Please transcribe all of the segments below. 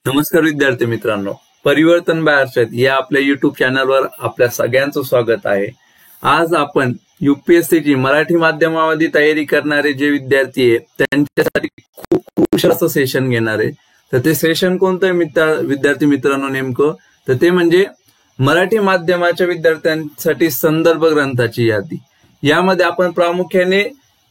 नमस्कार विद्यार्थी मित्रांनो, परिवर्तन बाय अर्षद या आपल्या युट्यूब चॅनलवर आपल्या सगळ्यांचं स्वागत आहे। आज आपण यूपीएससीची मराठी माध्यमामध्ये तयारी करणारे जे विद्यार्थी आहेत त्यांच्यासाठी खूप क्रुशियल असं सेशन घेणार आहे। तर ते सेशन कोणतं विद्यार्थी मित्रांनो नेमकं तर ते म्हणजे मराठी माध्यमाच्या विद्यार्थ्यांसाठी संदर्भ ग्रंथाची यादी। यामध्ये आपण प्रामुख्याने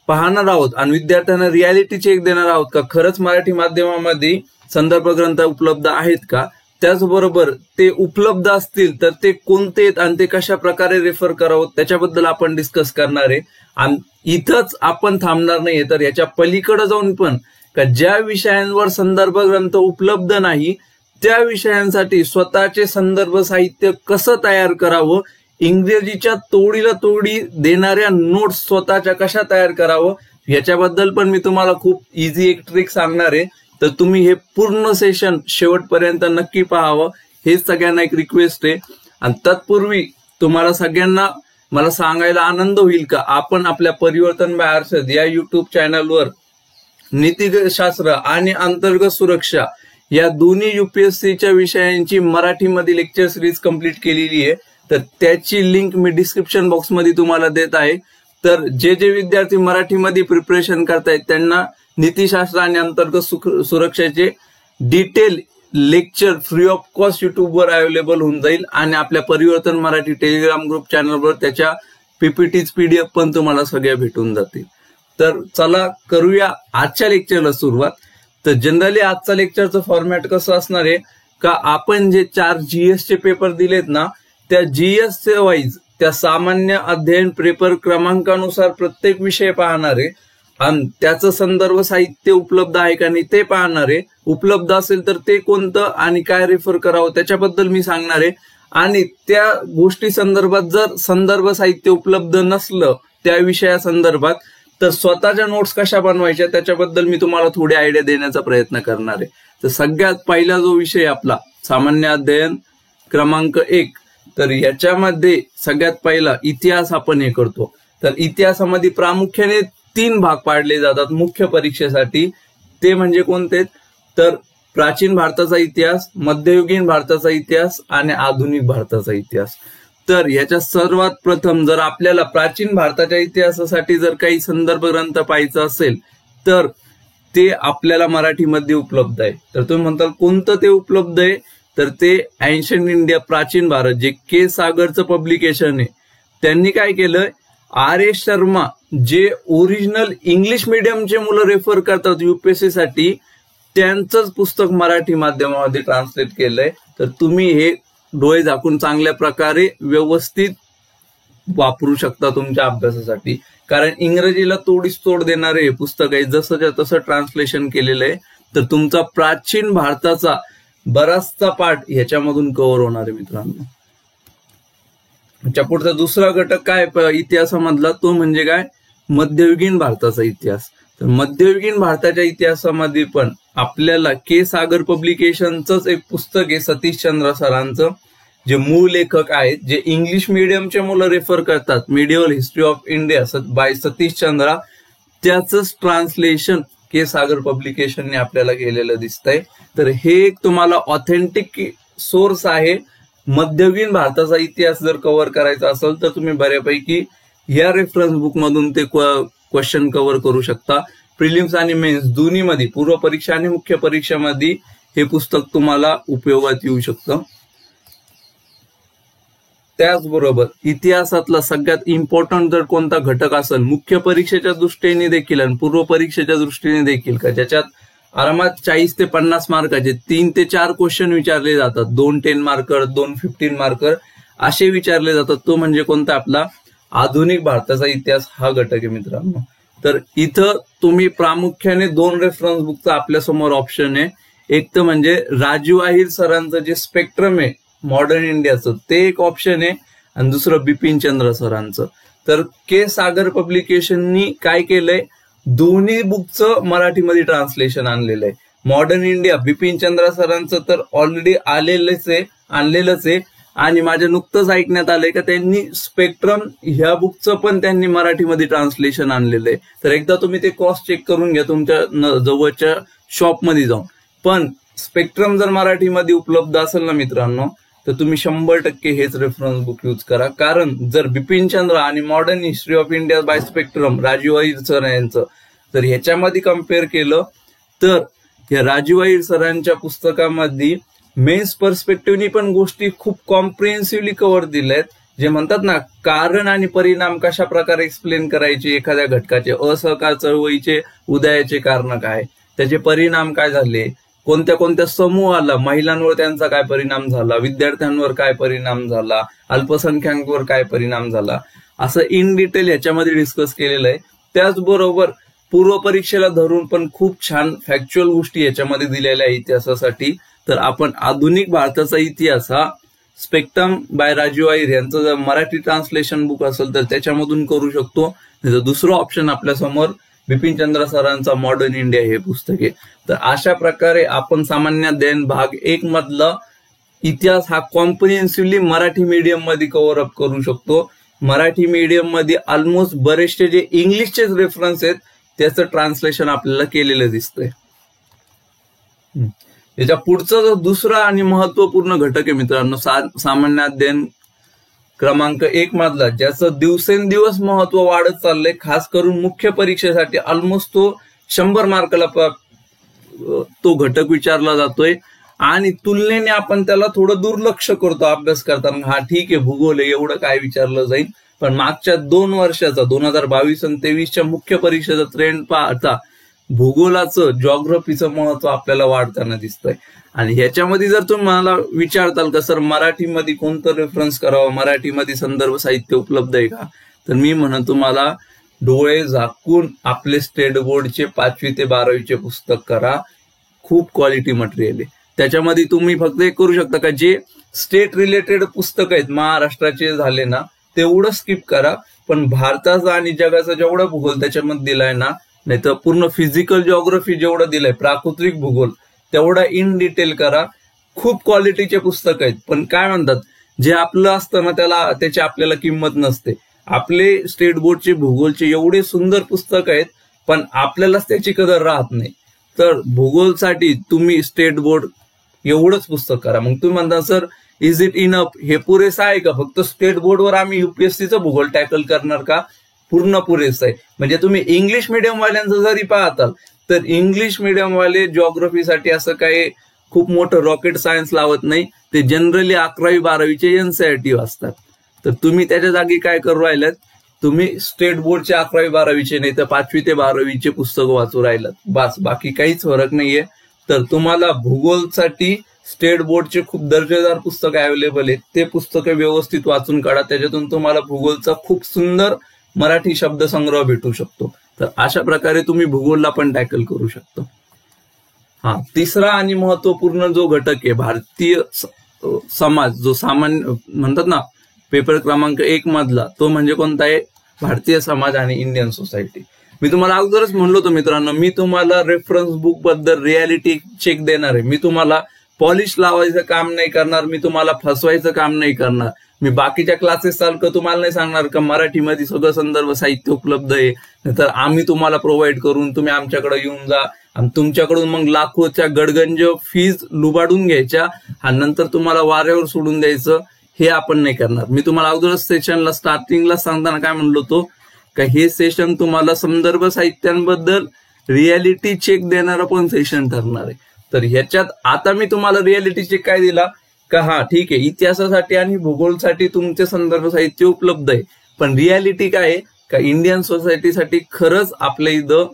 पाहणार आहोत आणि विद्यार्थ्यांना रियालिटी चेक देणार आहोत का खरंच मराठी माध्यमामध्ये संदर्भ ग्रंथ उपलब्ध आहेत का, त्याचबरोबर ते उपलब्ध असतील तर ते कोणते आहेत आणि ते कशा प्रकारे रेफर करावं त्याच्याबद्दल आपण डिस्कस करणार आहे। आणि इथंच आपण थांबणार नाही, तर याच्या पलीकडे जाऊन पण का ज्या विषयांवर संदर्भ ग्रंथ उपलब्ध नाही त्या विषयांसाठी स्वतःचे संदर्भ साहित्य कसं तयार करावं, इंग्रजीच्या तोडीला तोडी देणाऱ्या नोट्स स्वतःच्या कशा तयार करावं याच्याबद्दल पण मी तुम्हाला खूप इझी एक ट्रिक सांगणार आहे। तर तुम्ही हे पूर्ण सेशन शेवटपर्यंत नक्की पाहावं, हेच सगळ्यांना एक रिक्वेस्ट आहे। आणि तत्पूर्वी तुम्हाला सगळ्यांना मला सांगायला आनंद होईल का आपण आपल्या परिवर्तन बाय अर्षद या युट्यूब चॅनलवर नीतिशास्त्र आणि अंतर्गत सुरक्षा या दोन्ही यूपीएससीच्या विषयांची मराठीमध्ये लेक्चर सिरीज कंप्लीट केलेली आहे। तर त्याची लिंक मी डिस्क्रिप्शन बॉक्समध्ये तुम्हाला देत आहे। तर जे विद्यार्थी मराठीमध्ये प्रिपरेशन करतायत त्यांना नीतिशास्त्र आणि अंतर्गत सुरक्षेचे detail lecture free of cost युट्यूबवर अवेलेबल होऊन जाईल आणि आपल्या परिवर्तन मराठी टेलिग्राम ग्रुप चॅनलवर त्याच्या पीपीटीज पीडीएफ पण तुम्हाला सगळ्या भेटून जातील। तर चला करूया आजच्या लेक्चरला सुरुवात। तर जनरली आजचा लेक्चरचं फॉर्मॅट कसं असणार आहे का आपण जे 4 जीएस चे पेपर दिलेत ना त्या जीएस चे वाईज त्या सामान्य अध्ययन पेपर क्रमांकानुसार प्रत्येक विषय पाहणार आहे आणि त्याचं संदर्भ साहित्य उपलब्ध आहे का नाही ते पाहणार आहे। उपलब्ध असेल तर ते कोणतं आणि काय रेफर करावं त्याच्याबद्दल मी सांगणार आहे। आणि त्या गोष्टी संदर्भात जर संदर्भ साहित्य उपलब्ध नसलं त्या विषया संदर्भात तर स्वतःच्या नोट्स कशा बनवायच्या त्याच्याबद्दल मी तुम्हाला थोडी आयडिया देण्याचा प्रयत्न करणार आहे। तर सगळ्यात पहिला जो विषय आपला सामान्य अध्ययन क्रमांक 1, तर याच्यामध्ये सगळ्यात पहिला इतिहास आपण हे करतो। तर इतिहासामध्ये प्रामुख्याने 3 भाग पाडले जातात मुख्य परीक्षेसाठी। ते म्हणजे कोणते तर प्राचीन भारताचा इतिहास, मध्ययुगीन भारताचा इतिहास आणि आधुनिक भारताचा इतिहास। तर याच्या सर्वात प्रथम जर आपल्याला प्राचीन भारताच्या इतिहासासाठी जर काही संदर्भ ग्रंथ पाहायचा असेल तर ते आपल्याला मराठीमध्ये उपलब्ध आहे। तर तुम्ही म्हणताल कोणतं ते उपलब्ध आहे तर ते एन्शंट इंडिया प्राचीन भारत जे के सागरचं पब्लिकेशन आहे त्यांनी काय केलं, R.S. शर्मा जे ओरिजिनल इंग्लिश मीडियमचे मुलं रेफर करतात यूपीएससी साठी त्यांचंच पुस्तक मराठी माध्यमामध्ये ट्रान्सलेट केलंय। तर तुम्ही हे डोळे झाकून चांगल्या प्रकारे व्यवस्थित वापरू शकता तुमच्या अभ्यासासाठी, कारण इंग्रजीला तोडीस तोड देणारे हे पुस्तक आहे, जसंच्या तसं ट्रान्सलेशन केलेलं आहे। तर तुमचा प्राचीन भारताचा बराचसा पार्ट ह्याच्यामधून कव्हर होणार आहे मित्रांनो। पुढचा दुसरा घटक काय इतिहासामधला तो म्हणजे काय मध्ययुगीन भारताचा इतिहास। तर मध्ययुगीन भारताच्या इतिहासामध्ये पण आपल्याला के सागर पब्लिकेशनच एक पुस्तक आहे सतीशचंद्र सरांचं, जे मूळ लेखक आहेत जे इंग्लिश मीडियमचे मुलं रेफर करतात, medieval history of India bye Satish Chandra, त्याचंच ट्रान्सलेशन के सागर पब्लिकेशनने आपल्याला केलेलं दिसतंय। तर हे एक तुम्हाला ऑथेंटिक सोर्स आहे। मध्ययुगीन भारताचा इतिहास जर कव्हर करायचा असेल तर तुम्ही बऱ्यापैकी या रेफरन्स बुक मधून ते क्वेश्चन कव्हर करू शकता। प्रिलिम्स आणि मेन्स दोन्हीमध्ये, पूर्व परीक्षा आणि मुख्य परीक्षेमध्ये हे पुस्तक तुम्हाला उपयोगात येऊ शकतं। त्याचबरोबर इतिहासातला सगळ्यात इम्पॉर्टंट जर कोणता घटक असेल मुख्य परीक्षेच्या दृष्टीने देखील आणि पूर्व परीक्षेच्या दृष्टीने देखील का ज्याच्यात आरामात 40 ते 50 मार्काचे 3 ते 4 क्वेश्चन विचारले जातात, 2 10 मार्कर 2 15 मार्कर असे विचारले जातात, तो म्हणजे कोणता आपला आधुनिक भारताचा इतिहास हा घटक आहे मित्रांनो। तर इथं तुम्ही प्रामुख्याने 2 रेफरन्स बुकचा आपल्या समोर ऑप्शन आहे। एक तर म्हणजे राजीव आहिर सरांचं जे स्पेक्ट्रम आहे मॉडर्न इंडियाचं ते एक ऑप्शन आहे आणि दुसरं बिपिन चंद्र सरांचं। तर के सागर पब्लिकेशननी काय केलंय, दोन्ही बुकचं मराठीमध्ये ट्रान्सलेशन आणलेलं आहे। मॉडर्न इंडिया बिपिन चंद्र सरांचं तर ऑलरेडी आणलेलंच आहे आणि माझ्या नुकतंच ऐकण्यात आलंय का त्यांनी स्पेक्ट्रम ह्या बुकचं पण त्यांनी मराठीमध्ये ट्रान्सलेशन आणलेलं आहे। तर एकदा तुम्ही ते क्रॉस चेक करून घ्या तुमच्या जवळच्या शॉपमध्ये जाऊन। पण स्पेक्ट्रम जर मराठीमध्ये उपलब्ध असेल ना मित्रांनो, तर तुम्ही 100% हेच रेफरन्स बुक यूज करा. कारण जर बिपिनचंद्र आणि modern history of India by Spectrum Rajiv Ahir sir यांचं जर ह्याच्यामध्ये कम्पेअर केलं, तर या राजीव अहिर सरांच्या पुस्तकामध्ये मेन्स पर्स्पेक्टिव्हनी पण गोष्टी खूप कॉम्प्रिहेन्सिव्हली कव्हर दिल्यात. जे म्हणतात ना, कारण आणि परिणाम कशा प्रकारे एक्सप्लेन करायचे एखाद्या घटकाचे, असहकार चळवळीचे उदयाचे कारण काय, त्याचे परिणाम काय झाले, कोणत्या कोणत्या समूहाला, महिलांवर त्यांचा काय परिणाम झाला, विद्यार्थ्यांवर काय परिणाम झाला, अल्पसंख्याकांवर काय परिणाम झाला, असं इन डिटेल याच्यामध्ये डिस्कस केलेलं आहे. त्याचबरोबर पूर्व परीक्षेला धरून पण खूप छान फॅक्च्युअल गोष्टी याच्यामध्ये दिलेल्या आहे इतिहासासाठी. तर आपण आधुनिक भारताचा इतिहास हा स्पेक्ट्रम बाय राजीव अहिर यांचं जर मराठी ट्रान्सलेशन बुक असेल तर त्याच्यामधून करू शकतो. दुसरं ऑप्शन आपल्या समोर बिपिनचंद्र सरांचा मॉडर्न इंडिया हे पुस्तक आहे. तर अशा प्रकारे आपण सामान्य ज्ञान भाग 1 मधला इतिहास हा कॉम्प्रिहेन्सिव्हली मराठी मीडियम मध्ये कव्हर अप करू शकतो. मराठी मीडियम मध्ये ऑलमोस्ट बरेचसे जे इंग्लिशचे रेफरन्स आहेत त्याचं ट्रान्सलेशन आपल्याला केलेलं दिसतंय. याच्या पुढचा जो दुसरा आणि महत्वपूर्ण घटक आहे मित्रांनो, सामान्य अध्ययन क्रमांक 1 मधला, ज्याचं दिवसेंदिवस महत्व वाढत चाललंय, खास करून मुख्य परीक्षेसाठी ऑलमोस्ट तो 100 मार्काला तो घटक विचारला जातोय. आणि तुलनेने आपण त्याला थोडं दुर्लक्ष करतो अभ्यास करताना. हा ठीक आहे, भूगोल आहे, एवढं काय विचारलं जाईल. पण मागच्या 2 वर्षाचा 2022 आणि 2023च्या मुख्य परीक्षेचा ट्रेंड पाहता भूगोलाचं, जॉग्रफीचं महत्व आपल्याला वाढताना दिसतंय. आणि ह्याच्यामध्ये जर तुम्ही मला विचारताल का सर मराठीमध्ये कोणतं रेफरन्स करावं, मराठीमध्ये संदर्भ साहित्य उपलब्ध आहे का, तर मी म्हणून तुम्हाला डोळे झाकून आपले स्टेट बोर्डचे 5वी ते 12वीचे पुस्तक करा. खूप क्वालिटी मटेरियल आहे त्याच्यामध्ये. तुम्ही फक्त एक करू शकता का, जे स्टेट रिलेटेड पुस्तक आहेत महाराष्ट्राचे झाले ना तेवढं स्किप करा, पण भारताचा आणि जगाचा जेवढा भूगोल त्याच्यामध्ये दिलाय ना, नाही तर पूर्ण फिजिकल जिओग्राफी जेवढं दिलंय, प्राकृतिक भूगोल तेवढा इन डिटेल करा. खूप क्वालिटीचे पुस्तक आहेत, पण काय म्हणतात, जे आपलं असतं ना त्याची आपल्याला किंमत नसते. आपले स्टेट बोर्डचे भूगोलचे एवढे सुंदर पुस्तक आहेत, पण आपल्यालाच त्याची कदर राहत नाही. तर भूगोलसाठी तुम्ही स्टेट बोर्ड एवढंच पुस्तक करा. मग तुम्ही म्हणता सर इज इट इनफ, हे पुरेसं आहे का, फक्त स्टेट बोर्डवर आम्ही युपीएससीचं भूगोल टॅकल करणार का, पूर्ण पुरेसं आहे. म्हणजे तुम्ही इंग्लिश मिडियम वाल्यांचं जरी पाहताल तर इंग्लिश मिडियम वाले जिओग्राफीसाठी असं काही खूप मोठं रॉकेट सायन्स लावत नाही. ते जनरली 11वी 12वीचे एनसीईआरटी वाचतात. तर तुम्ही त्याच्या जागी काय करू राहिलात, तुम्ही स्टेट बोर्डचे 11वी 12वीचे नाही तर 5वी ते 12वीचे पुस्तक वाचू राहिलात, बस, बाकी काहीच फरक नाहीये. तर तुम्हाला भूगोलसाठी स्टेट बोर्डचे खूप दर्जेदार पुस्तक अवेलेबल आहेत, ते पुस्तकं व्यवस्थित वाचून काढा. त्याच्यातून तुम्हाला भूगोलचा खूप सुंदर मराठी शब्दसंग्रह भेटू शकतो. तर अशा प्रकारे तुम्ही भूगोलला पण टॅकल करू शकता. तिसरा आणि महत्वपूर्ण जो घटक आहे भारतीय समाज, जो सामान्य म्हणतात ना पेपर क्रमांक 1 मधला, तो म्हणजे कोणता आहे, भारतीय समाज आणि इंडियन सोसायटी. मी तुम्हाला अगोदरच म्हणलो होतो मित्रांनो, मी तुम्हाला रेफरन्स बुक बद्दल रियालिटी चेक देणार आहे. मी तुम्हाला पॉलिश लावायचं काम नाही करणार, मी तुम्हाला फसवायचं काम नाही करणार. मी बाकीच्या क्लासेस सारखं तुम्हाला नाही सांगणार का मराठीमध्ये सगळं संदर्भ साहित्य उपलब्ध आहे, तर आम्ही तुम्हाला प्रोव्हाइड करून तुम्ही आमच्याकडे येऊन जा आणि तुमच्याकडून मग लाखोच्या गडगंज फीज लुबाडून घ्यायच्या आणि नंतर तुम्हाला वाऱ्यावर सोडून द्यायचं, हे आपण नाही करणार. मी तुम्हाला अगोदरच सेशनला स्टार्टिंगला सांगताना काय म्हणलो होतो का, हे सेशन तुम्हाला संदर्भ साहित्यांबद्दल रियालिटी चेक देणारं पण सेशन ठरणार आहे. तर ह्याच्यात आता मी तुम्हाला रियालिटी चेक काय दिला का, हा ठीक आहे, इतिहासासाठी आणि भूगोलसाठी तुमचे संदर्भ साहित्य उपलब्ध आहे, पण रियालिटी काय आहे का, इंडियन सोसायटीसाठी खरंच आपल्या इथं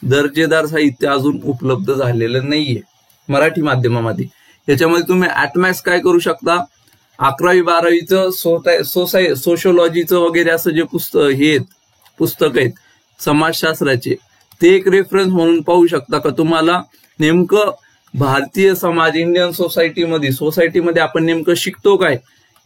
दर्जेदार साहित्य अजून उपलब्ध झालेलं नाहीये मराठी माध्यमामध्ये. याच्यामध्ये तुम्ही ऍटमॅक्स काय करू शकता, 11वी 12वीचं सोशोलॉजीचं वगैरे असं जे पुस्तक आहेत समाजशास्त्राचे, ते एक रेफरन्स म्हणून पाहू शकता का तुम्हाला नेमकं भारतीय समाज, इंडियन सोसायटीमध्ये आपण नेमकं शिकतो काय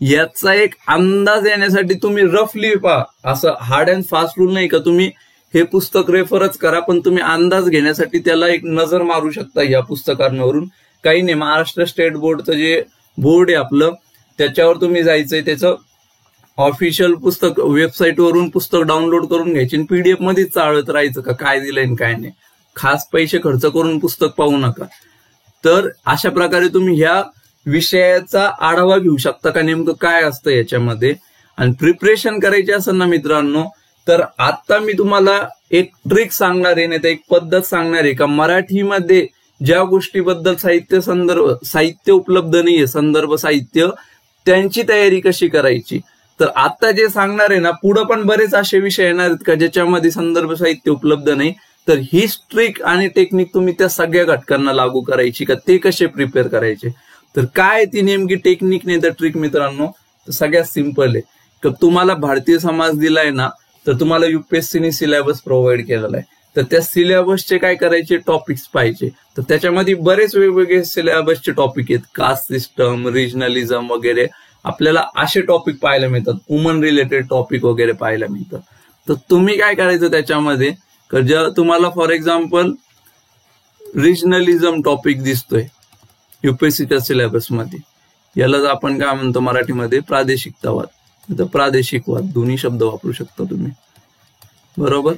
याचा एक अंदाज येण्यासाठी तुम्ही रफली पहा. असं हार्ड अँड फास्ट रूल नाही का तुम्ही हे पुस्तक रेफरच करा, पण तुम्ही अंदाज घेण्यासाठी त्याला एक नजर मारू शकता या पुस्तकांवरून. काही नाही, महाराष्ट्र स्टेट बोर्डचं जे बोर्ड आहे आपलं, त्याच्यावर तुम्ही जायचंय, त्याचं ऑफिशियल पुस्तक वेबसाईटवरून पुस्तक डाउनलोड करून घ्यायचे आणि पीडीएफ मध्येच चाळत राहायचं का काय दिलंय काय नाही. खास पैसे खर्च करून पुस्तक पाहू नका. तर अशा प्रकारे तुम्ही ह्या विषयाचा आढावा घेऊ शकता का नेमकं काय असतं याच्यामध्ये. आणि प्रिपरेशन करायची असेल ना मित्रांनो, तर आता मी तुम्हाला एक ट्रिक सांगणार आहे, नाही तर एक पद्धत सांगणार आहे का मराठीमध्ये ज्या गोष्टीबद्दल साहित्य उपलब्ध नाहीये, संदर्भ साहित्य, त्यांची तयारी कशी करायची. तर आता जे सांगणार आहे ना, पुढे पण बरेच असे विषय येणार आहेत का ज्याच्यामध्ये संदर्भ साहित्य उपलब्ध नाही. तर ही ट्रिक आणि टेक्निक तुम्ही त्या सगळ्या घटकांना लागू करायची का ते कसे प्रिपेअर करायचे. तर काय ती नेमकी टेक्निक नाही तर ट्रिक मित्रांनो, तर सगळ्यात सिंपल आहे. तर तुम्हाला भारतीय समाज दिलाय ना, तर तुम्हाला युपीएससीने सिलेबस प्रोव्हाइड केलेला आहे. तर त्या सिलेबसचे काय करायचे टॉपिक्स पाहिजे. तर त्याच्यामध्ये बरेच वेगवेगळे सिलेबसचे टॉपिक आहेत, कास्ट सिस्टम, रिजनलिझम वगैरे. आपल्याला असे टॉपिक पाहायला मिळतात, वुमन रिलेटेड टॉपिक वगैरे पाहायला मिळतात. तर तुम्ही काय करायचं त्याच्यामध्ये, जर तुम्हाला फॉर एक्झाम्पल रिजनलिझम टॉपिक दिसतोय युपीएससीच्या सिलेबसमध्ये, यालाच आपण काय म्हणतो मराठीमध्ये प्रादेशिकतावाद, तर प्रादेशिकवाद दोन्ही शब्द वापरू शकता तुम्ही, बरोबर.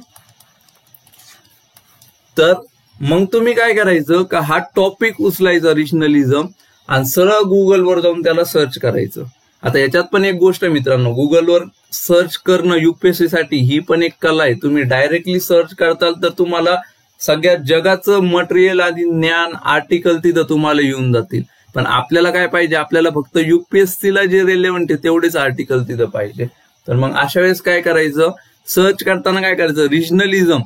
तर मग तुम्ही काय करायचं का हा टॉपिक उचलायचा रिजनलिझम आणि सरळ गुगलवर जाऊन त्याला सर्च करायचं. आता याच्यात पण एक गोष्ट आहे मित्रांनो, गुगलवर सर्च करणं युपीएससी साठी ही पण एक कला आहे. तुम्ही डायरेक्टली सर्च करताल तर तुम्हाला सगळ्या जगाचं मटेरियल आणि ज्ञान आर्टिकल तिथं तुम्हाला येऊन जातील. पण आपल्याला काय पाहिजे, आपल्याला फक्त युपीएससीला जे रिलेव्हंट आहे तेवढेच आर्टिकल तिथं पाहिजे. तर मग अशा वेळेस काय करायचं, सर्च करताना काय करायचं, रिजनलिझम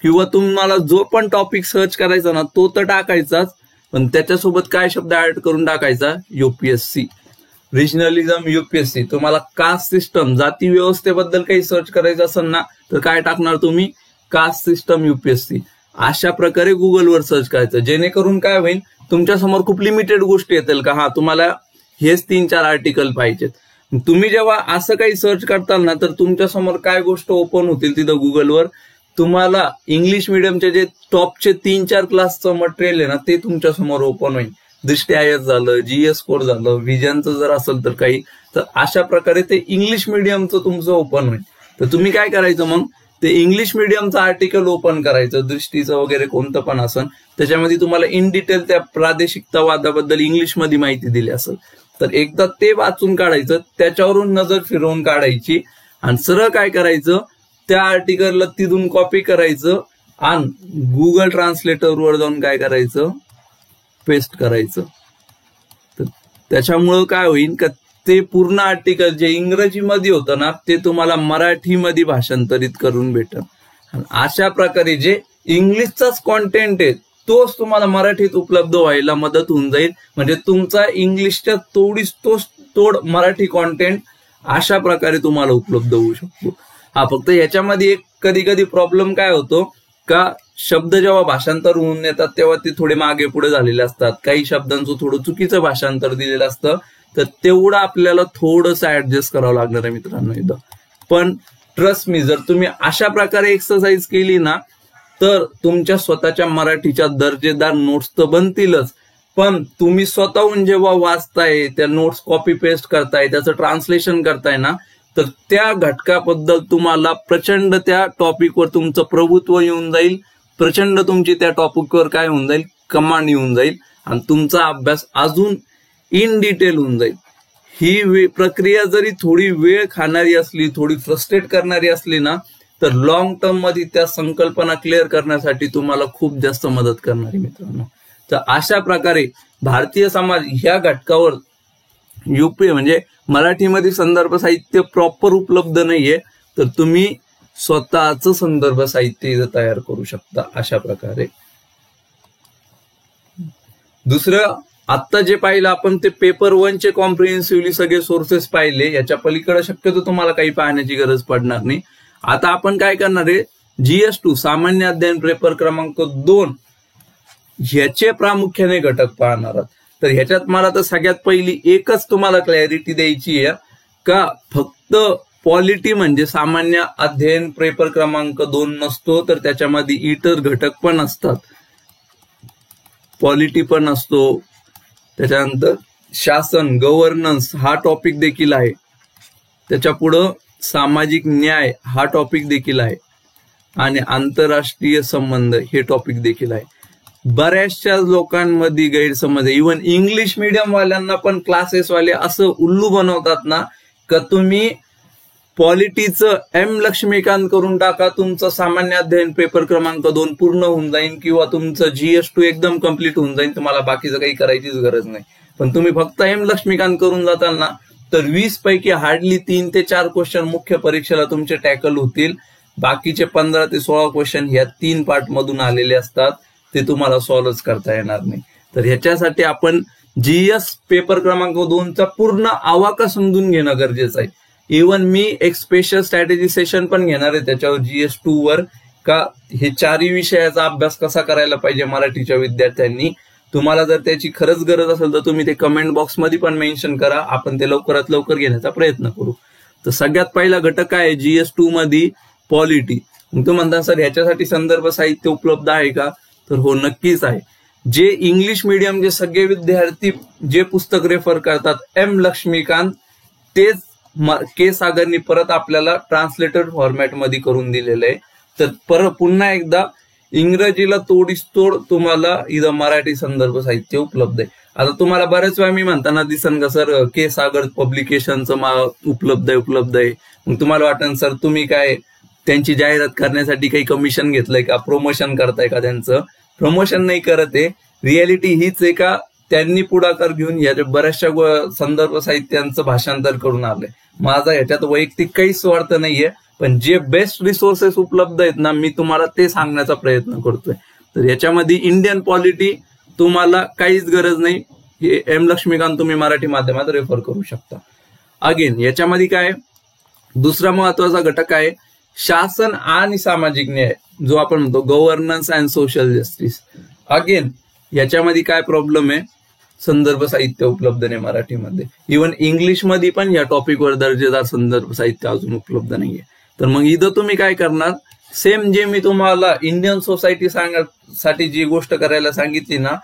किंवा तुम्हाला जो पण टॉपिक सर्च करायचा ना तो तर टाकायचाच, पण त्याच्यासोबत काय शब्द ऍड करून टाकायचा, युपीएससी, रिजनलिझम युपीएससी. तुम्हाला कास्ट सिस्टम, जाती व्यवस्थेबद्दल काही सर्च करायचं असेल ना तर काय टाकणार तुम्ही, कास्ट सिस्टम युपीएससी. अशा प्रकारे गुगलवर सर्च करायचं, जेणेकरून काय होईल तुमच्या समोर खूप लिमिटेड गोष्टी येतील का हा तुम्हाला हेच 3-4 आर्टिकल पाहिजेत. तुम्ही जेव्हा असं काही सर्च करताल ना तर तुमच्या समोर काय गोष्ट ओपन होतील तिथं गुगलवर, तुम्हाला इंग्लिश मिडियमचे जे टॉपचे 3-4 क्लासचं मटेरियल आहे ना ते तुमच्या समोर ओपन होईल. दृष्टी आयएस झालं, जीएस कोड झालं, व्हिजनचं जर असेल तर काही, तर अशा प्रकारे ते इंग्लिश मिडियमचं तुमचं ओपन होईल. तर तुम्ही काय करायचं मग, ते इंग्लिश मिडियमचं आर्टिकल ओपन करायचं, दृष्टीचं वगैरे कोणतं पण असेल, त्याच्यामध्ये तुम्हाला इन डिटेल त्या प्रादेशिकतावादाबद्दल इंग्लिशमध्ये माहिती दिली असेल तर एकदा ते वाचून काढायचं, त्याच्यावरून नजर फिरवून काढायची आणि सरळ काय करायचं, त्या आर्टिकलला तिथून कॉपी करायचं आणि गुगल ट्रान्सलेटरवर जाऊन काय करायचं, पेस्ट करायचं. तर त्याच्यामुळं काय होईल का ते पूर्ण आर्टिकल जे इंग्रजीमध्ये होतं ना ते तुम्हाला मराठीमध्ये भाषांतरित करून भेटेल. अशा प्रकारे जे इंग्लिशचाच कॉन्टेंट आहे तोच तुम्हाला मराठीत उपलब्ध व्हायला मदत होऊन जाईल. म्हणजे तुमचा इंग्लिशच्या तोड मराठी कॉन्टेंट अशा प्रकारे तुम्हाला उपलब्ध होऊ शकतो. हा फक्त याच्यामध्ये एक कधी कधी प्रॉब्लेम काय होतो का, शब्द जेव्हा भाषांतर होऊन येतात तेव्हा ते थोडे मागे पुढे झालेले असतात, काही शब्दांचं थोडं चुकीचं भाषांतर दिलेलं असतं, तर तेवढं आपल्याला थोडंसं ऍडजस्ट करावं लागणार आहे मित्रांनो इथं. पण ट्रस्ट मी, जर तुम्ही अशा प्रकारे एक्सरसाइज केली ना तर तुमच्या स्वतःच्या मराठीच्या दर्जेदार नोट्स तर बनतीलच, पण तुम्ही स्वतःहून जेव्हा वाचताय, त्या नोट्स कॉपी पेस्ट करताय, त्याचं ट्रान्सलेशन करताय ना, तर त्या घटकाबद्दल तुम्हाला प्रचंड त्या टॉपिकवर तुमचं प्रभुत्व येऊन जाईल, प्रचंड तुमची त्या टॉपिकवर काय होऊन जाईल, कमांड येऊन जाईल आणि तुमचा अभ्यास अजून इन डिटेल होऊन जाईल. ही प्रक्रिया जरी थोडी वेळ खाणारी असली, थोडी फ्रस्ट्रेट करणारी असली ना, तर लॉंग टर्म मध्ये त्या संकल्पना क्लिअर करण्यासाठी तुम्हाला खूप जास्त मदत करणारी मित्रांनो. तर अशा प्रकारे भारतीय समाज ह्या घटकावर युपी म्हणजे मराठीमध्ये संदर्भ साहित्य प्रॉपर उपलब्ध नाहीये, तर तुम्ही स्वतःचं संदर्भ साहित्य तयार करू शकता अशा प्रकारे. दुसरं आता जे पाहिलं आपण ते पेपर 1 चे कॉम्प्रिहेन्सिव्हली सगळे सोर्सेस पाहिले, याच्या पलीकडे शक्यतो तुम्हाला काही पाहण्याची गरज पडणार नाही. आता आपण काय करणार आहे, GS2 सामान्य अध्ययन पेपर क्रमांक 2 ह्याचे प्रामुख्याने घटक पाहणार आहात. तर ह्याच्यात मला तर सगळ्यात पहिली एकच तुम्हाला क्लॅरिटी द्यायची आहे का, फक्त पॉलिटी म्हणजे सामान्य अध्ययन पेपर क्रमांक 2 नसतो, तर त्याच्यामध्ये इतर घटक पण असतात, पॉलिटी पण असतो, त्याच्यानंतर शासन गव्हर्नन्स हा टॉपिक देखील आहे, त्याच्या पुढं सामाजिक न्याय हा टॉपिक देखील आहे आणि आंतरराष्ट्रीय संबंध हे टॉपिक देखील आहे. बऱ्याचशा लोकांमध्ये गैरसमज आहे. इव्हन इंग्लिश मीडियम वाल्यांना पण क्लासेस वाले असं उल्लू बनवतात ना का तुम्ही पॉलिटीचं एम लक्ष्मीकांत करून टाका, तुमचं सामान्य अध्ययन पेपर क्रमांक 2 पूर्ण होऊन जाईल किंवा तुमचं GS2 एकदम कम्प्लीट होऊन जाईल, तुम्हाला बाकीचं काही करायचीच गरज नाही. पण तुम्ही फक्त एम लक्ष्मीकांत करून जाताल ना तर 20 पैकी हार्डली 3 ते 4 क्वेश्चन मुख्य परीक्षेला तुमचे टॅकल होतील. बाकीचे 15 ते 16 क्वेश्चन ह्या 3 पार्ट मधून आलेले असतात, ते तुम्हाला सॉल्व्हच करता येणार नाही. तर ह्याच्यासाठी आपण GS पेपर क्रमांक 2चा पूर्ण आवाका समजून घेणं गरजेचं आहे. इव्हन मी एक स्पेशल स्ट्रॅटेजी सेशन पण घेणार आहे त्याच्यावर GS2 वर, का हे 4ही विषयाचा अभ्यास कसा करायला पाहिजे मराठीच्या विद्यार्थ्यांनी. तुम्हाला जर त्याची खरंच गरज असेल तर तुम्ही ते कमेंट बॉक्समध्ये पण मेन्शन करा, आपण ते लवकरात लवकर घेण्याचा प्रयत्न करू. तर सगळ्यात पहिला घटक काय आहे GS2 मध्ये? पॉलिटी. मग तुम्ही म्हणता सर ह्याच्यासाठी संदर्भ साहित्य उपलब्ध आहे का? तर हो, नक्कीच आहे. जे इंग्लिश मीडियमचे सगळे विद्यार्थी जे पुस्तक रेफर करतात एम लक्ष्मीकांत, तेच के सागरनी परत आपल्याला ट्रान्सलेटेड फॉर्मॅटमध्ये करून दिलेलं आहे. तर पुन्हा एकदा इंग्रजीला तोडीसतोड तुम्हाला इथं मराठी संदर्भ साहित्य उपलब्ध आहे. आता तुम्हाला बऱ्याच वेळा मी म्हणताना दिसन का सर के सागर पब्लिकेशनचं उपलब्ध आहे. मग तुम्हाला वाटतं सर तुम्ही काय त्यांची जाहिरात करण्यासाठी काही कमिशन घेतलंय का, प्रमोशन करताय का? त्यांचं प्रमोशन नाही करत आहे. रियालिटी हीच आहे का त्यांनी पुढाकार घेऊन या बऱ्याचशा संदर्भ साहित्यांचं भाषांतर करून आलंय. माझा ह्याच्यात वैयक्तिक काही स्वार्थ नाहीये, पण जे बेस्ट रिसोर्सेस उपलब्ध आहेत ना मी तुम्हाला ते सांगण्याचा प्रयत्न करतोय. तर याच्यामध्ये इंडियन पॉलिटी तुम्हाला काहीच गरज नाही, हे एम लक्ष्मीकांत तुम्ही मराठी माध्यमात रेफर करू शकता. अगेन याच्यामध्ये काय दुसरा महत्वाचा घटक आहे शासन आणि सामाजिक न्याय, जो आपण म्हणतो governance and social justice. Again याच्यामध्ये काय प्रॉब्लेम आहे? संदर्भ साहित्य उपलब्ध नाही मराठीमध्ये. इव्हन इंग्लिशमध्ये पण या टॉपिकवर दर्जेदार संदर्भ साहित्य अजून उपलब्ध नाहीये. तर मग इथं तुम्ही काय करणार? सेम जे मी तुम्हाला इंडियन सोसायटी साठी जी गोष्ट करायला सांगितली ना,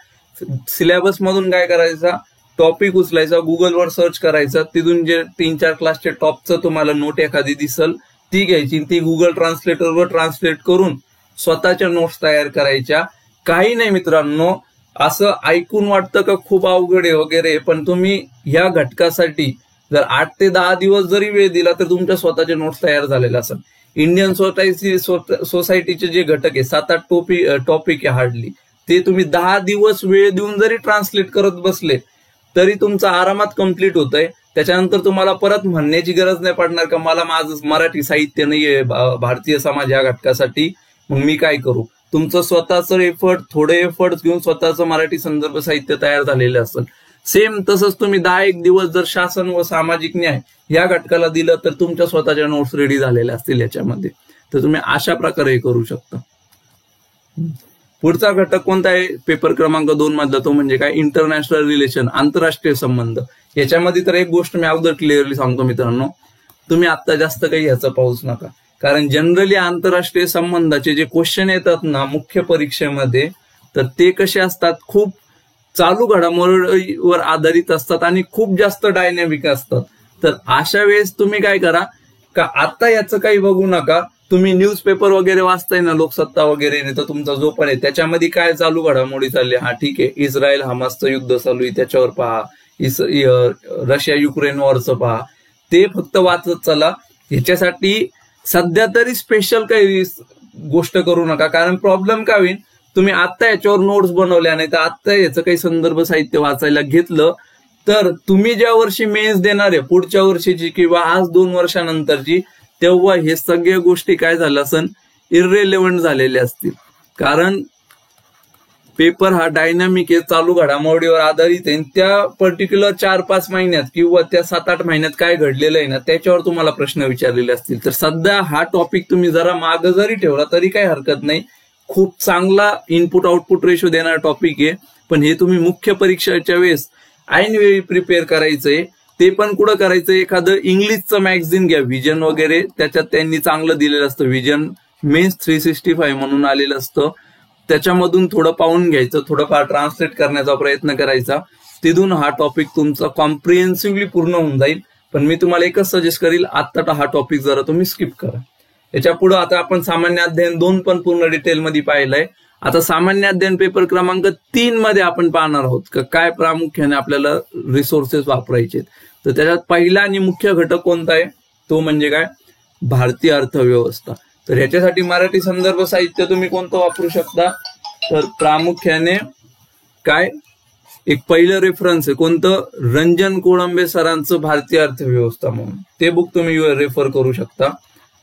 सिलेबस मधून काय करायचा? टॉपिक उचलायचा, गुगलवर सर्च करायचा, तिथून जे 3-4 क्लासचे टॉपचं तुम्हाला नोट एखादी दिसल ती घ्यायची, ती गुगल ट्रान्सलेटरवर ट्रान्सलेट करून स्वतःच्या नोट्स तयार करायच्या. काही नाही मित्रांनो, असं ऐकून वाटतं का खूप अवघड आहे वगैरे, पण तुम्ही ह्या घटकासाठी जर 8 ते 10 दिवस जरी वेळ दिला तर तुमच्या स्वतःचे नोट्स तयार झालेले असतात. इंडियन सोसायटीचे जे घटक आहे 7-8 टॉपिक आहे हार्डली, ते तुम्ही 10 दिवस वेळ देऊन जरी ट्रान्सलेट करत बसले तरी तुमचं आरामात कम्प्लीट होतंय. त्याच्यानंतर तुम्हाला परत म्हणण्याची गरज नाही पडणार का मला माझं मराठी साहित्य नाहीये भारतीय समाज या घटकासाठी, मग मी काय करू? तुमचं स्वतःचं थोडे एफर्ट घेऊन स्वतःचं मराठी संदर्भ साहित्य तयार झालेलं असेल. सेम तसंच तुम्ही 10-1 दिवस जर शासन व सामाजिक न्याय या घटकाला दिलं तर तुमच्या स्वतःच्या नोट्स रेडी झालेल्या असतील याच्यामध्ये. तर तुम्ही अशा प्रकारे हे करू शकता. पुढचा घटक कोणता आहे पेपर क्रमांक 2 मधला? तो म्हणजे काय? इंटरनॅशनल रिलेशन, आंतरराष्ट्रीय संबंध. याच्यामध्ये तर एक गोष्ट मी अगोदर क्लिअरली सांगतो मित्रांनो, तुम्ही आता जास्त काही ह्याचं पाहूच नका, कारण जनरली आंतरराष्ट्रीय संबंधाचे जे क्वेश्चन येतात ना मुख्य परीक्षेमध्ये, तर ते कसे असतात? खूप चालू घडामोडीवर आधारित असतात आणि खूप जास्त डायनॅमिक असतात. तर अशा वेळेस तुम्ही काय करा का आता याचं काही बघू नका, तुम्ही न्यूजपेपर वगैरे वाचताय ना, लोकसत्ता वगैरे, नाही तर तुमचा जो पण आहे त्याच्यामध्ये काय चालू घडामोडी चालली, हा ठीक आहे, इस्रायल हमासचं युद्ध चालू आहे त्याच्यावर पहा, रशिया युक्रेन वॉरचं पहा, ते फक्त वाचत चला. ह्याच्यासाठी सध्या तरी स्पेशल काही गोष्ट करू नका, कारण प्रॉब्लेम काय होईल, तुम्ही आता याच्यावर नोट्स बनवल्या नाही तर आता याचं काही संदर्भ साहित्य वाचायला घेतलं तर तुम्ही ज्या वर्षी मेन्स देणार आहे पुढच्या वर्षीची किंवा आज 2 वर्षानंतरची, तेव्हा हे सगळ्या गोष्टी काय झाल्या असन, इररिलेव्हंट झालेल्या असतील. कारण पेपर हा डायनामिक आहे, चालू घडामोडीवर आधारित आहे. त्या पर्टिक्युलर 4-5 महिन्यात किंवा त्या 7-8 महिन्यात काय घडलेलं आहे ना त्याच्यावर तुम्हाला प्रश्न विचारलेले असतील. तर सध्या हा टॉपिक तुम्ही जरा मागं जरी ठेवला तरी काही हरकत नाही. खूप चांगला इनपुट आउटपुट रेशो देणारा टॉपिक आहे, पण हे तुम्ही मुख्य परीक्षेच्या वेळेस ऐनवेळी प्रिपेअर करायचंय. ते पण कुठं करायचं? एखादं इंग्लिशचं मॅगझिन घ्या, व्हिजन वगैरे, त्याच्यात त्यांनी चांगलं दिलेलं असतं. व्हिजन मेन्स 365 म्हणून आलेलं असतं, त्याच्यामधून थोडं पाहून घ्यायचं, थोडंफार ट्रान्सलेट करण्याचा प्रयत्न करायचा. तिथून हा टॉपिक तुमचा कॉम्प्रिहेन्सिव्हली पूर्ण होऊन जाईल. पण मी तुम्हाला एकच सजेस्ट करील, आता हा टॉपिक जरा तुम्ही स्किप करा. याच्या पुढे आता आपण सामान्य अध्ययन 2 पण पूर्ण डिटेलमध्ये पाहिलंय. आता सामान्य अध्ययन पेपर क्रमांक 3 मध्ये आपण पाहणार आहोत का काय प्रामुख्याने आपल्याला रिसोर्सेस वापरायचे. तर त्याच्यात पहिला आणि मुख्य घटक कोणता आहे, तो म्हणजे काय, भारतीय अर्थव्यवस्था. तर ह्याच्यासाठी मराठी संदर्भ साहित्य तुम्ही कोणतं वापरू शकता, तर प्रामुख्याने काय, एक पहिलं रेफरन्स आहे कोणतं, रंजन कोळंबे सरांचं भारतीय अर्थव्यवस्था म्हणून, ते बुक तुम्ही रेफर करू शकता.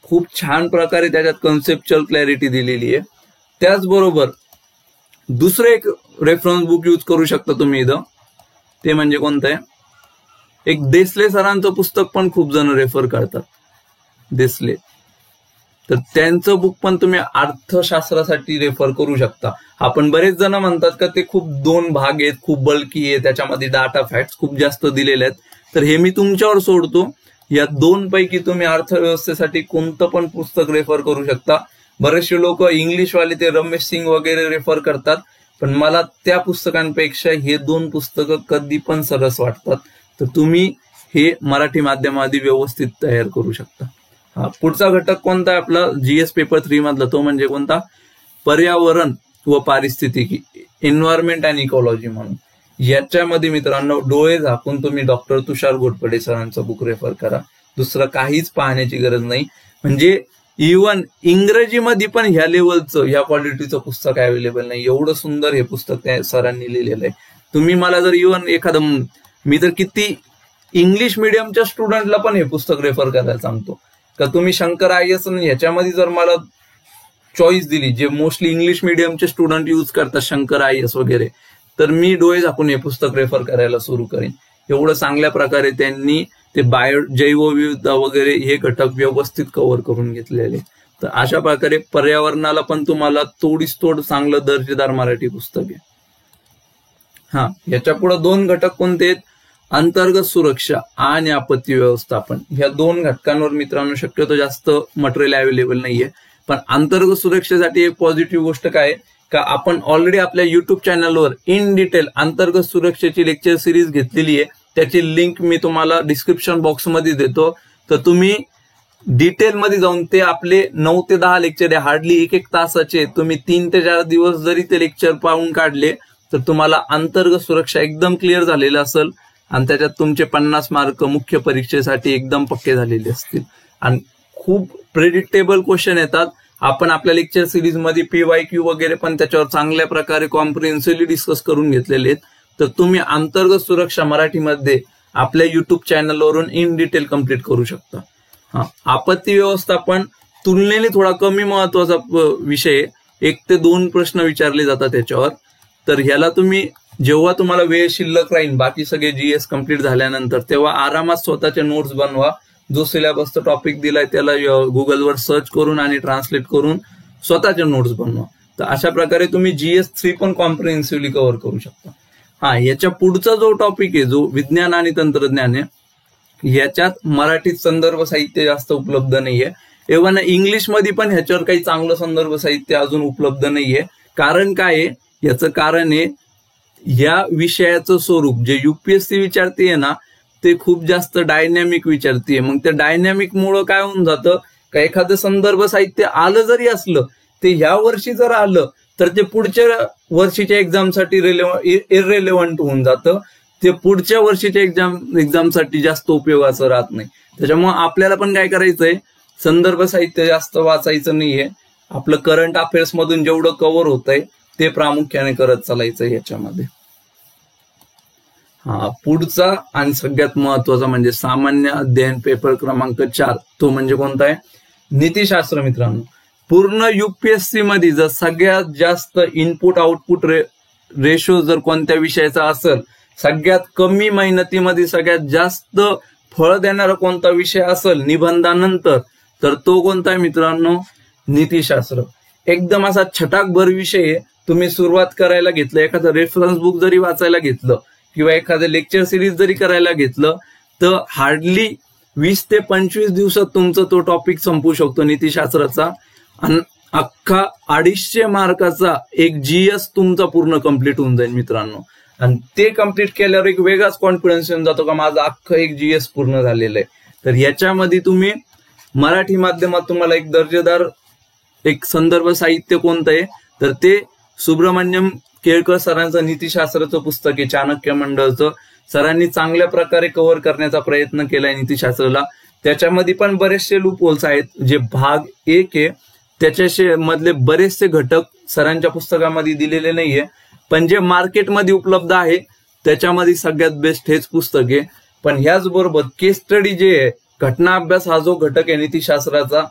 खूप छान प्रकारे त्याच्यात कन्सेप्च्युअल क्लॅरिटी दिलेली आहे. त्याचबरोबर दुसरं एक रेफरन्स बुक यूज करू शकता तुम्ही इथं, ते म्हणजे कोणतं आहे, एक देसले सरांचं पुस्तक पण खूप जण रेफर करतात, देसले. तर त्यांचं बुक पण तुम्ही अर्थशास्त्रासाठी रेफर करू शकता. आपण बरेच जण म्हणतात का ते खूप 2 भाग आहेत, खूप बल्की आहे, त्याच्यामध्ये डाटा फॅक्ट्स खूप जास्त दिलेले आहेत. तर हे मी तुमच्यावर सोडतो, या 2 पैकी तुम्ही अर्थव्यवस्थेसाठी कोणतं पण पुस्तक रेफर करू शकता. बरेचसे लोक इंग्लिशवाले ते रमेश सिंग वगैरे रेफर करतात, पण मला त्या पुस्तकांपेक्षा हे 2 पुस्तकं कधी पण सरस वाटतात. तर तुम्ही हे मराठी माध्यमामध्ये व्यवस्थित तयार करू शकता. पुढचा घटक कोणता आहे आपला जीएस पेपर 3 मधला, तो म्हणजे कोणता, पर्यावरण व पारिस्थितिकी, एन्व्हायरमेंट अँड इकॉलॉजी म्हणून. याच्यामध्ये मित्रांनो डोळे झाकून तुम्ही डॉक्टर तुषार घोटपडे सरांचं बुक रेफर करा. दुसरं काहीच पाहण्याची गरज नाही. म्हणजे इव्हन इंग्रजीमध्ये पण ह्या लेवलचं, ह्या क्वालिटीचं पुस्तक अवेलेबल नाही. एवढं सुंदर हे पुस्तक त्या सरांनी लिहिलेलं आहे. तुम्ही मला जर इव्हन एखादं, मी तर किती इंग्लिश मिडियमच्या स्टुडंटला पण हे पुस्तक रेफर करायला सांगतो का तुम्ही शंकर IAS ह्याच्यामध्ये जर मला चॉईस दिली, जे मोस्टली इंग्लिश मिडियमचे स्टुडंट यूज करतात शंकर IAS वगैरे, तर मी डोळे झाकून हे पुस्तक रेफर करायला सुरू करेन. एवढं चांगल्या प्रकारे त्यांनी ते जैवविविधता वगैरे हे घटक व्यवस्थित कव्हर करून घेतलेले. तर अशा प्रकारे पर्यावरणाला पण तुम्हाला तोडीस तोड चांगलं दर्जेदार मराठी पुस्तक आहे. याच्या पुढे 2 घटक कोणते आहेत, अंतर्गत सुरक्षा आणि आपत्ती व्यवस्थापन. ह्या 2 घटकांवर मित्रांनो शक्यतो जास्त मटेरियल अवेलेबल नाहीये. पण अंतर्गत सुरक्षेसाठी एक पॉझिटिव्ह गोष्ट काय का, आपण ऑलरेडी आपल्या युट्यूब चॅनलवर इन डिटेल अंतर्गत सुरक्षेची लेक्चर सिरीज घेतलेली आहे. त्याची लिंक मी तुम्हाला डिस्क्रिप्शन बॉक्समध्ये देतो. तर तुम्ही डिटेलमध्ये जाऊन ते आपले 9 ते 10 लेक्चर आहे, हार्डली 1-1 तासाचे. तुम्ही 3 ते 4 दिवस जरी ते लेक्चर पाहून काढले तर तुम्हाला अंतर्गत सुरक्षा एकदम क्लिअर झालेलं असेल आणि त्याच्यात तुमचे 50 मार्क मुख्य परीक्षेसाठी एकदम पक्के झालेले असतील. आणि खूप प्रेडिक्टेबल क्वेश्चन येतात. आपण आपल्या लेक्चर सिरीज मध्ये PYQ वगैरे पण त्याच्यावर चांगल्या प्रकारे कॉम्प्रिहेन्सिव्हली डिस्कस करून घेतलेले आहेत. तर तुम्ही अंतर्गत सुरक्षा मराठीमध्ये आपल्या युट्यूब चॅनलवरून इन डिटेल कम्प्लीट करू शकता. आपत्ती व्यवस्थापन तुलनेने थोडा कमी महत्वाचा विषय, 1 ते 2 प्रश्न विचारले जातात त्याच्यावर. तर ह्याला तुम्ही जेव्हा तुम्हाला वेळ शिल्लक राहील बाकी सगळे GS कम्प्लीट झाल्यानंतर, तेव्हा आरामात स्वतःचे नोट्स बनवा. जो सिलेबसचा टॉपिक दिलाय त्याला गुगलवर सर्च करून आणि ट्रान्सलेट करून स्वतःचे नोट्स बनवा. तर अशा प्रकारे तुम्ही GS 3 पण कॉम्प्रिहेन्सिव्हली कव्हर करू शकता. याच्या पुढचा जो टॉपिक आहे, जो विज्ञान आणि तंत्रज्ञान आहे, याच्यात मराठीत संदर्भ साहित्य जास्त उपलब्ध नाहीये. इव्हन इंग्लिशमध्ये पण ह्याच्यावर काही चांगलं संदर्भ साहित्य अजून उपलब्ध नाहीये. कारण काय आहे, याचं कारण आहे या विषयाचं स्वरूप जे UPSC विचारते ना, ते खूप जास्त डायनॅमिक विचारते. मग त्या डायनॅमिक मुळे काय होऊन जातं का, एखादं संदर्भ साहित्य आलं जरी असलं ते ह्या वर्षी जर आलं तर ते पुढच्या वर्षीच्या एक्झामसाठी इररिलेव्हंट होऊन जातं. ते पुढच्या वर्षीच्या एक्झामसाठी जास्त उपयोगाचं राहत नाही. त्याच्यामुळे आपल्याला पण काय करायचंय, संदर्भ साहित्य जास्त वाचायचं नाहीये. आपलं करंट अफेअर्स मधून जेवढं कव्हर होतंय ते प्रामुख्याने करत चालायचं याच्यामध्ये. पुढचा आणि सगळ्यात महत्वाचा म्हणजे सामान्य अध्ययन पेपर क्रमांक 4, तो म्हणजे कोणता आहे, नीतिशास्त्र. मित्रांनो, पूर्ण UPSC मध्ये जर सगळ्यात जास्त इनपुट आउटपुट रेशो जर कोणत्या विषयाचा असेल, सगळ्यात कमी मेहनतीमध्ये सगळ्यात जास्त फळ देणारा कोणता विषय असेल निबंधानंतर, तर तो कोणता आहे मित्रांनो, नीतिशास्त्र. एकदम असा छटाकभर विषय. तुम्ही सुरुवात करायला घेतलं, एखादं रेफरन्स बुक जरी वाचायला घेतलं किंवा एखादं लेक्चर सिरीज जरी करायला घेतलं, तर हार्डली 20 ते 25 दिवसात तुमचा तो टॉपिक संपू शकतो नीतिशास्त्राचा. आणि अख्खा 250 मार्काचा एक GS तुमचा पूर्ण कम्प्लीट होऊन जाईल मित्रांनो. आणि ते कम्प्लीट केल्यावर एक वेगळाच कॉन्फिडन्स येऊन जातो का माझं अख्खं एक GS पूर्ण झालेलं आहे. तर याच्यामध्ये तुम्ही मराठी माध्यमात तुम्हाला एक दर्जेदार एक संदर्भ साहित्य कोणतं आहे, तर ते सुब्रमण्यम केळकर सरांचं नीतिशास्त्राचं पुस्तक आहे, चाणक्य मंडळचं. सरांनी चांगल्या प्रकारे कव्हर करण्याचा प्रयत्न केलाय नीतिशास्त्राला. त्याच्यामध्ये पण बरेचसे लूप होल्स आहेत. जे भाग 1 आहे त्याच्या मधले बरेचसे घटक सरांच्या पुस्तकामध्ये दिलेले नाहीये, पण जे मार्केटमध्ये उपलब्ध आहे त्याच्यामध्ये सगळ्यात बेस्ट हेच पुस्तक आहे. पण ह्याच बरोबर केस स्टडी जे आहे, घटना अभ्यास हा जो घटक आहे नीतिशास्त्राचा,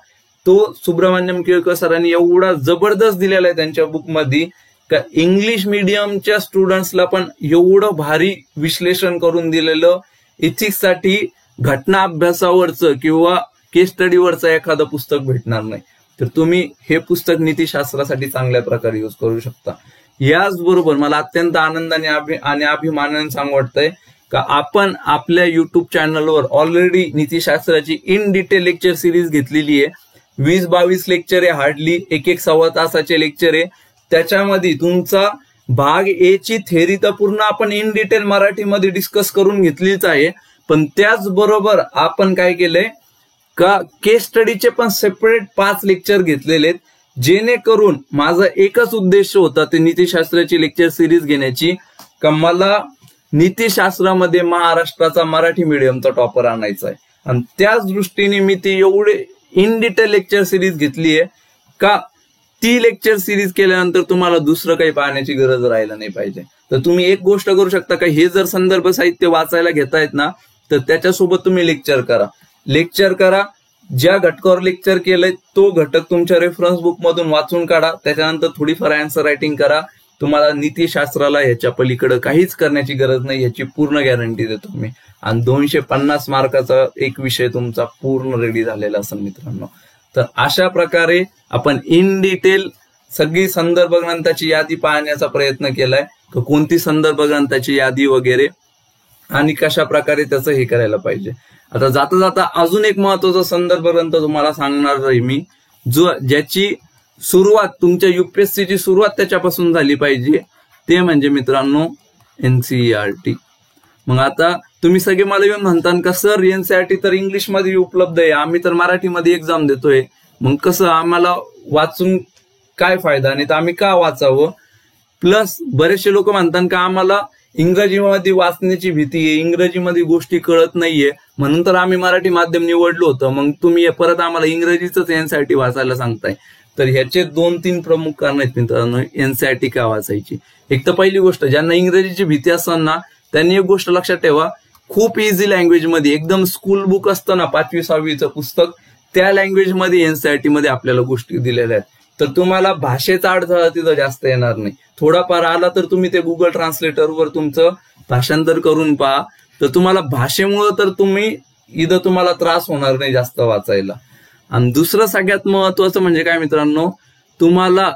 तो सुब्रमण्यम केळकर सरांनी एवढा जबरदस्त दिलेला आहे त्यांच्या बुकमध्ये का इंग्लिश मीडियमच्या स्टुडंट्सला पण एवढं भारी विश्लेषण करून दिलेलं इथिक्ससाठी घटना अभ्यासावरचं किंवा केस स्टडीवरचं एखादं पुस्तक भेटणार नाही. तर तुम्ही हे पुस्तक नीतिशास्त्रासाठी चांगल्या प्रकारे यूज करू शकता. याचबरोबर मला अत्यंत आनंदाने आणि अभिमानाने सांगू वाटतंय का आपण आपल्या युट्यूब चॅनलवर ऑलरेडी नीतिशास्त्राची इन डिटेल लेक्चर सिरीज घेतलेली आहे. 20-22 लेक्चर आहे, हार्डली एक सव्वा तासाचे लेक्चर आहे. त्याच्यामध्ये तुमचा भाग ए ची थेरी तर पूर्ण आपण इन डिटेल मराठीमध्ये डिस्कस करून घेतलीच आहे, पण त्याचबरोबर आपण काय केलंय का केस स्टडीचे पण सेपरेट 5 लेक्चर घेतलेले आहेत, जेणेकरून माझा एकच उद्देश होता ते नीतिशास्त्राची लेक्चर सिरीज घेण्याची का मला नीतिशास्त्रामध्ये महाराष्ट्राचा मराठी मीडियमचा टॉपर आणायचा आहे. आणि त्याच दृष्टीने मी ती एवढे इन डिटेल लेक्चर सिरीज घेतली आहे का ती लेक्चर सिरीज केल्यानंतर तुम्हाला दुसरं काही पाहण्याची गरज राहायला नाही पाहिजे. तर तुम्ही एक गोष्ट करू शकता का हे जर संदर्भ साहित्य वाचायला घेतायत ना तर त्याच्यासोबत तुम्ही लेक्चर करा. ज्या घटकावर लेक्चर केलंय तो घटक तुमच्या रेफरन्स बुक मधून वाचून काढा. त्याच्यानंतर थोडीफार आन्सर रायटिंग करा. तुम्हाला नीतिशास्त्राला ह्याच्या पलीकडे काहीच करण्याची गरज नाही, याची पूर्ण गॅरंटी देतो मी. आणि 250 मार्काचा एक विषय तुमचा पूर्ण रेडी झालेला असेल मित्रांनो. तर अशा प्रकारे आपण इन डिटेल सगळी संदर्भ ग्रंथाची यादी पाहण्याचा प्रयत्न केलाय, कोणती संदर्भ ग्रंथाची यादी वगैरे आणि कशा प्रकारे त्याचं हे करायला पाहिजे. आता जाता जाता अजून एक महत्वाचा संदर्भ ग्रंथ तुम्हाला सांगणार आहे मी, ज्याची सुरुवात तुमच्या युपीएससीची सुरुवात त्याच्यापासून झाली पाहिजे, ते म्हणजे मित्रांनो एनसीईआरटी. मग आता तुम्ही सगळे मला येऊन म्हणतात का सर एनसीईआरटी तर इंग्लिशमध्ये उपलब्ध आहे, आम्ही तर मराठीमध्ये एक्झाम देतोय, मग कसं आम्हाला वाचून काय फायदा, नाही तर आम्ही का वाचावं. प्लस बरेचसे लोक म्हणतात का आम्हाला इंग्रजीमध्ये वाचण्याची भीती आहे, इंग्रजीमध्ये गोष्टी कळत नाहीये, म्हणून तर आम्ही मराठी माध्यम निवडलो होतं, मग तुम्ही परत आम्हाला इंग्रजीच एनसीईआरटी वाचायला सांगताय. तर ह्याचे 2-3 प्रमुख कारण आहेत मित्रांनो एनसीईआरटी का वाचायची. एक तर पहिली गोष्ट, ज्यांना इंग्रजीची भीती असताना त्यांनी एक गोष्ट लक्षात ठेवा, खूप इझी लँग्वेज मध्ये एकदम स्कूल बुक असतं ना 5वी-6वीचं पुस्तक, त्या लँग्वेज मध्ये एनसीईआरटी मध्ये आपल्याला गोष्टी दिलेल्या आहेत. तर तुम्हाला भाषेचा अडथळा तिथं जास्त येणार नाही. थोडाफार आला तर तुम्ही ते गुगल ट्रान्सलेटरवर तुमचं भाषांतर करून पहा, तर तुम्हाला भाषेमुळे तर तुम्हाला त्रास होणार नाही जास्त वाचायला. आणि दुसरं सगळ्यात महत्वाचं म्हणजे काय मित्रांनो, तुम्हाला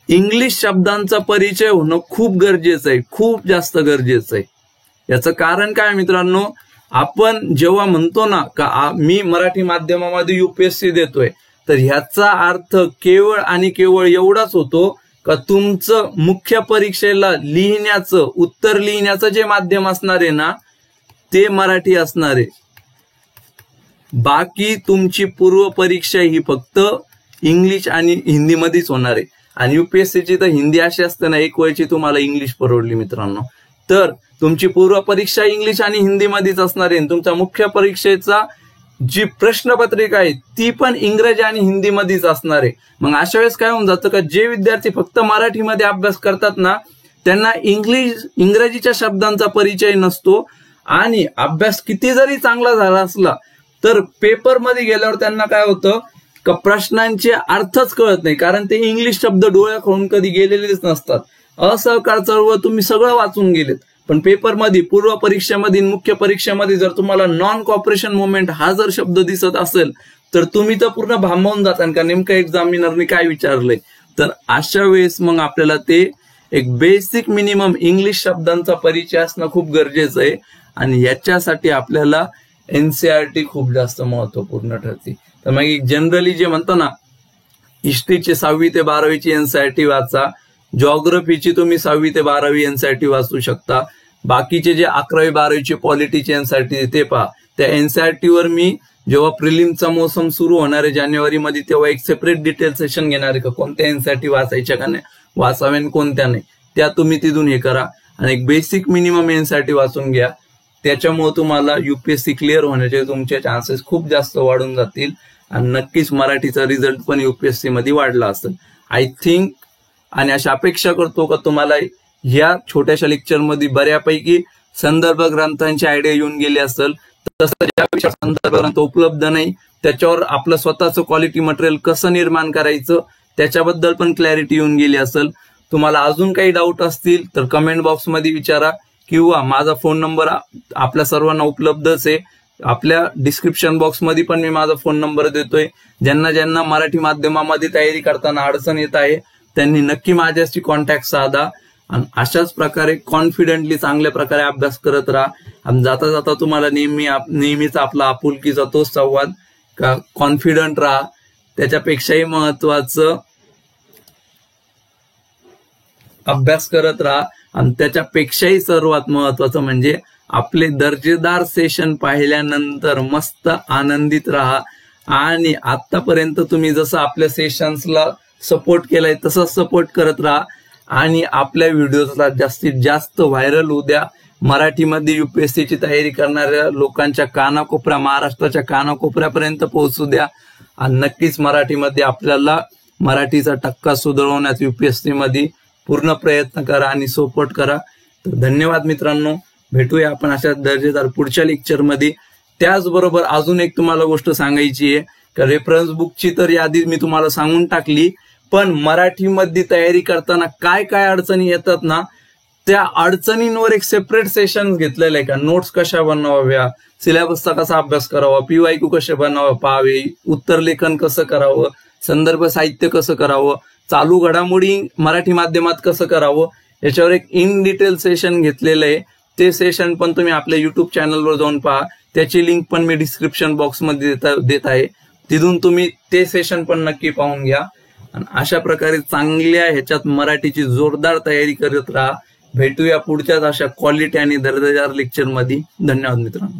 इंग्लिश शब्दांचा परिचय होणं खूप गरजेचं आहे, खूप जास्त गरजेचं आहे. याचं कारण काय मित्रांनो, आपण जेव्हा म्हणतो ना का मी मराठी माध्यमामध्ये युपीएससी देतोय, तर ह्याचा अर्थ केवळ आणि केवळ एवढाच होतो का तुमचं मुख्य परीक्षेला लिहिण्याचं उत्तर लिहिण्याचं जे माध्यम असणार आहे ना ते मराठी असणार आहे. बाकी तुमची पूर्व परीक्षा ही फक्त इंग्लिश आणि हिंदीमध्येच होणार आहे. आणि युपीएससीची तर हिंदी अशी असते ना, एक वेळची तुम्हाला इंग्लिश परवडली मित्रांनो, तर तुमची पूर्व परीक्षा इंग्लिश आणि हिंदीमध्येच असणार आहे. तुमच्या मुख्य परीक्षेचा जी प्रश्नपत्रिका आहे ती पण इंग्रजी आणि हिंदीमध्येच असणार आहे. मग अशा वेळेस काय होऊन जातं का जे विद्यार्थी फक्त मराठीमध्ये अभ्यास करतात ना त्यांना इंग्रजीच्या शब्दांचा परिचय नसतो, आणि अभ्यास किती जरी चांगला झाला असला तर पेपरमध्ये गेल्यावर त्यांना काय होतं का प्रश्नांचे अर्थच कळत नाही, कारण ते इंग्लिश शब्द डोळ्याखालून कधी गेलेलेच नसतात. असहकार चळवळ तुम्ही सगळं वाचून गेलेत, पण पेपरमध्ये पूर्व परीक्षेमध्ये मुख्य परीक्षेमध्ये जर तुम्हाला नॉन कॉपरेशन मुवमेंट हा जर शब्द दिसत असेल तर तुम्ही तर पूर्ण भांबावून जाता का नेमकं एक्झामिनरने काय विचारलंय. तर अशा वेळेस मग आपल्याला ते एक बेसिक मिनिमम इंग्लिश शब्दांचा परिचय असणं खूप गरजेचं आहे, आणि याच्यासाठी आपल्याला एनसीईआरटी खूप जास्त महत्वपूर्ण ठरते. तर मग जनरली जे म्हणतो ना, हिस्ट्रीची 6वी ते 12वीची एनसीईआरटी वाचा, जॉग्रफीची तुम्ही 6वी ते 12वी एनसीईआरटी वाचू शकता, बाकीचे जे 11वी-12वीची पॉलिटीची एनसीईआरटी ते पहा. त्या एनसीईआरटीवर मी जेव्हा प्रिलिमचा मोसम सुरू होणार आहे जानेवारीमध्ये, तेव्हा एक सेपरेट डिटेल सेशन घेणार आहे का कोणत्या एनसाठी वाचायच्या का नाही, वाचाव्या कोणत्या नाही, त्या तुम्ही तिथून हे करा. आणि एक बेसिक मिनिमम एनसाठी वाचून घ्या. त्याच्यामुळे तुम्हाला युपीएससी क्लिअर होण्याचे तुमचे चान्सेस खूप जास्त वाढून जातील आणि नक्कीच मराठीचा रिझल्ट पण युपीएससी मध्ये वाढला असेल आय थिंक. आणि अशा अपेक्षा करतो का तुम्हाला ह्या छोट्याशा लेक्चरमध्ये बऱ्यापैकी संदर्भ ग्रंथांची आयडिया येऊन गेली असेल. तसं ज्या विषयात संदर्भ ग्रंथ उपलब्ध नाही त्याच्यावर आपलं स्वतःचं क्वालिटी मटेरियल कसं निर्माण करायचं त्याच्याबद्दल पण क्लॅरिटी येऊन गेली असेल. तुम्हाला अजून काही डाऊट असतील तर कमेंट बॉक्समध्ये विचारा किंवा माझा फोन नंबर आपल्या सर्वांना उपलब्धच आहे. आपल्या डिस्क्रिप्शन बॉक्समध्ये पण मी माझा फोन नंबर देतोय. ज्यांना मराठी माध्यमामध्ये तयारी करताना अडचण येत आहे त्यांनी नक्की माझ्याशी कॉन्टॅक्ट साधा आणि अशाच प्रकारे कॉन्फिडेंटली चांगल्या प्रकारे अभ्यास करत राहा. आणि जाता जाता तुम्हाला नेहमीच आपला आपुलकीचा तोच संवाद का कॉन्फिडंट राहा. त्याच्यापेक्षाही महत्वाचं अभ्यास करत राहा आणि त्याच्यापेक्षाही सर्वात महत्वाचं म्हणजे आपले दर्जेदार सेशन पाहिल्यानंतर मस्त आनंदित राहा. आणि आतापर्यंत तुम्ही जसं आपल्या सेशन्सला सपोर्ट केलाय तसंच सपोर्ट करत राहा आणि आपल्या व्हिडिओजला जास्तीत जास्त व्हायरल होऊ द्या. मराठीमध्ये युपीएससीची तयारी करणाऱ्या लोकांच्या कानाकोपऱ्या, महाराष्ट्राच्या कानाकोपऱ्यापर्यंत पोहोचू द्या. आणि नक्कीच मराठीमध्ये आपल्याला मराठीचा टक्का सुधारवण्यात युपीएससी मध्ये पूर्ण प्रयत्न करा आणि सपोर्ट करा. तर धन्यवाद मित्रांनो, भेटूया आपण अशा दर्जेदार पुढच्या लेक्चरमध्ये. त्याचबरोबर अजून एक तुम्हाला गोष्ट सांगायची आहे का रेफरन्स बुकची तर यादी मी तुम्हाला सांगून टाकली, पण मराठीमध्ये तयारी करताना काय काय अडचणी येतात ना त्या अडचणींवर एक सेपरेट सेशन घेतलेलं आहे का. नोट्स कशा बनवाव्या, सिलेबसचा कसा अभ्यास करावा, पीवायक्यू कसे पाहावे, उत्तरलेखन कसं करावं, संदर्भ साहित्य कसं करावं, चालू घडामोडी मराठी माध्यमात कसं करावं, याच्यावर एक इन डिटेल सेशन घेतलेलं आहे. ते सेशन पण तुम्ही आपल्या युट्यूब चॅनलवर जाऊन पहा. त्याची लिंक पण मी डिस्क्रिप्शन बॉक्समध्ये देत आहे. तिथून तुम्ही ते सेशन पण नक्की पाहून घ्या. आणि अशा प्रकारे चांगल्या ह्याच्यात मराठीची जोरदार तयारी करत राहा. भेटूया पुढच्याच अशा क्वालिटी आणि दर्जेदार लेक्चरमध्ये. धन्यवाद मित्रांनो.